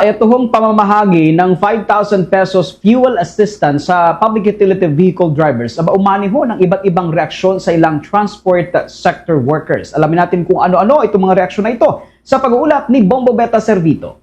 Ito hong pamamahagi ng 5,000 pesos fuel assistance sa public utility vehicle drivers na umani ho ng iba't ibang reaksyon sa ilang transport sector workers. Alamin natin kung ano-ano itong mga reaksyon na ito sa pag-uulat ni Bombo Beta Servito.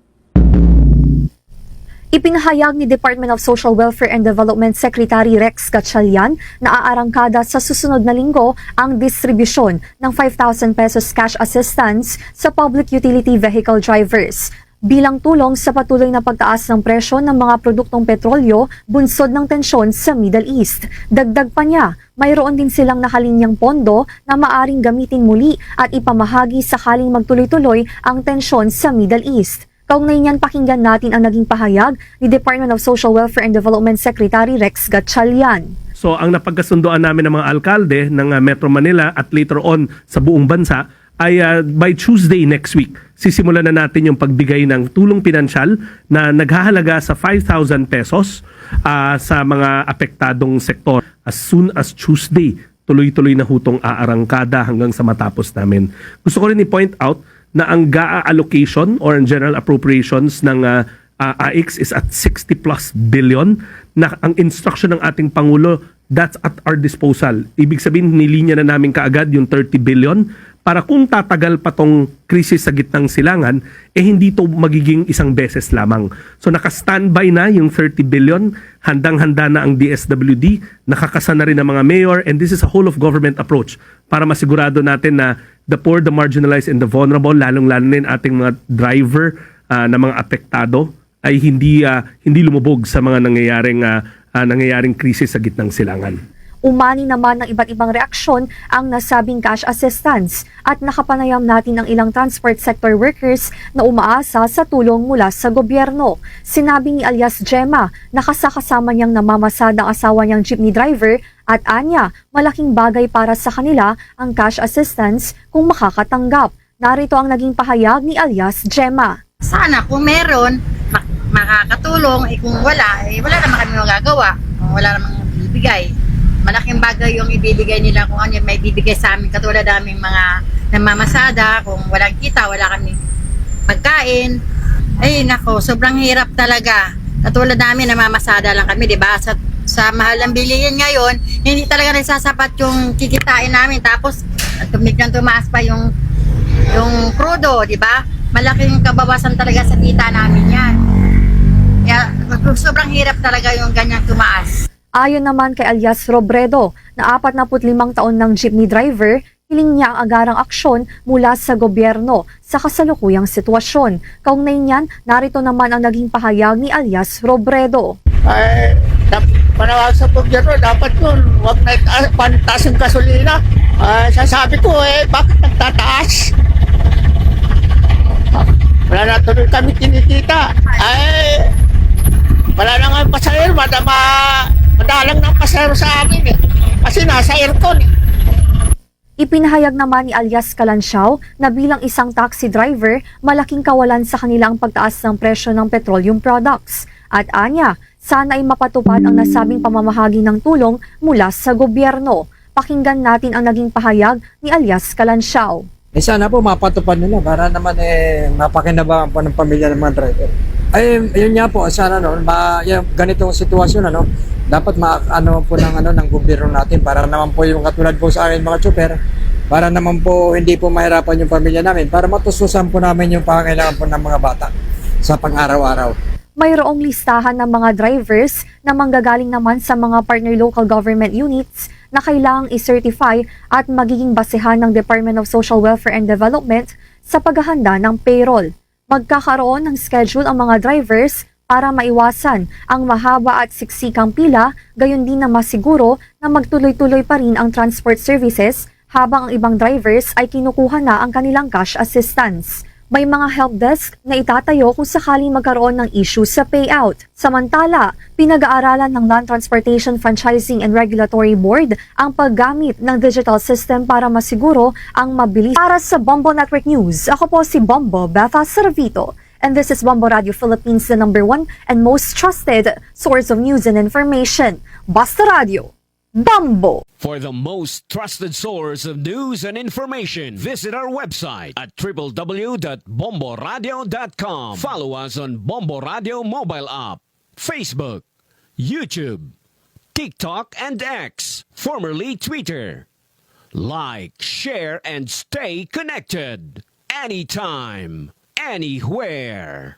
Ipinahayag ni Department of Social Welfare and Development Secretary Rex Gatchalian na aarangkada sa susunod na linggo ang distribusyon ng 5,000 pesos cash assistance sa public utility vehicle drivers. Bilang tulong sa patuloy na pagtaas ng presyo ng mga produktong petrolyo, bunsod ng tensyon sa Middle East. Dagdag pa niya, mayroon din silang nakalinyang pondo na maaring gamitin muli at ipamahagi sakaling magtuloy-tuloy ang tensyon sa Middle East. Kaugnay niyan, pakinggan natin ang naging pahayag ni Department of Social Welfare and Development Secretary Rex Gatchalian. So ang napagkasundoan namin ng mga alkalde ng Metro Manila at later on sa buong bansa ay by Tuesday next week, sisimulan na natin yung pagbigay ng tulong pinansyal na naghahalaga sa 5,000 pesos sa mga apektadong sektor. As soon as Tuesday, tuloy-tuloy na hutong aarangkada hanggang sa matapos namin. Gusto ko rin i-point out na ang GAA allocation or general appropriations ng AIX is at 60 plus billion na ang instruction ng ating Pangulo, that's at our disposal. Ibig sabihin, nilinya na namin kaagad yung 30 billion para kung tatagal pa tong krisis sa gitnang silangan, hindi to magiging isang beses lamang. So naka-standby na yung 30 billion, handang-handa na ang DSWD, nakakasa na rin ang mga mayor, and this is a whole of government approach para masigurado natin na the poor, the marginalized, and the vulnerable, lalong-lalo na yung ating mga driver na mga apektado, ay hindi lumubog sa mga nangyayaring krisis sa gitnang silangan. Umani naman ng iba't ibang reaksyon ang nasabing cash assistance at nakapanayam natin ang ilang transport sector workers na umaasa sa tulong mula sa gobyerno. Sinabi ni alias Gemma na kasama niyang namamasada ang asawa niyang jeepney driver at anya, malaking bagay para sa kanila ang cash assistance kung makakatanggap. Narito ang naging pahayag ni alias Gemma. Sana kung meron, makakatulong. Kung wala, wala naman kami magagawa. Kung wala namang bibigay. Malaking bagay yung ibibigay nila kung ano may bibigay sa amin. Katulad naming mga namamasada, kung walang kita, wala kami pagkain. Ay nako, sobrang hirap talaga. Katulad namin, namamasada lang kami, di ba? Sa mahal ng bilihin ngayon, hindi talaga nagsasapat yung kikitain namin. Tapos, tumiglang tumaas pa yung crudo, di ba? Malaking kabawasan talaga sa kita namin yan. Kaya, sobrang hirap talaga yung ganyang tumaas. Ayon naman kay alias Robredo na 45 taon ng jeepney driver, hiling niya ang agarang aksyon mula sa gobyerno sa kasalukuyang sitwasyon. Kaugnay niyan, narito naman ang naging pahayag ni alias Robredo. Ay, panawag sa gobyerno, dapat yun, huwag na pantaas yung gasolina. Sasabi ko, bakit nagtataas? Wala na tuloy kami kinikita. Ay, wala na nga pasahero, madalang ng pasahero sa amin kasi nasa aircon. Ipinahayag naman ni alias Kalansiaw na bilang isang taxi driver, malaking kawalan sa kanila ang pagtaas ng presyo ng petroleum products. At anya, sana ay mapatupad ang nasabing pamamahagi ng tulong mula sa gobyerno. Pakinggan natin ang naging pahayag ni alias Kalansiaw. Sana po mapatupad nila para naman mapakinabangan po ng pamilya ng mga driver. Ay, yun nga po, sana yung ganitong sitwasyon, dapat po ng gobyerno natin para naman po yung katulad po sa akin mga tsuper, para naman po hindi po mahirapan yung pamilya namin, para matustusan po namin yung pangangailangan po ng mga bata sa pang-araw-araw. Mayroong listahan ng mga drivers na manggagaling naman sa mga partner local government units na kailangang i-certify at magiging basehan ng Department of Social Welfare and Development sa paghahanda ng payroll. Magkakaroon ng schedule ang mga drivers para maiwasan ang mahaba at siksikang pila, gayon din na masiguro na magtuloy-tuloy pa rin ang transport services habang ang ibang drivers ay kinukuha na ang kanilang cash assistance. May mga help desk na itatayo kung sakaling magkaroon ng issue sa payout. Samantala, pinag-aaralan ng Non-Transportation Franchising and Regulatory Board ang paggamit ng digital system para masiguro ang mabilis. Para sa Bombo Network News, ako po si Bombo Beta Servito. And this is Bombo Radio Philippines, the #1 and most trusted source of news and information. Basta Radio, Bumbo. For the most trusted source of news and information, visit our website at www.bomboradio.com. Follow us on Bombo Radio mobile app, Facebook, YouTube, TikTok, and X, formerly Twitter. Like, share, and stay connected. Anytime, anywhere.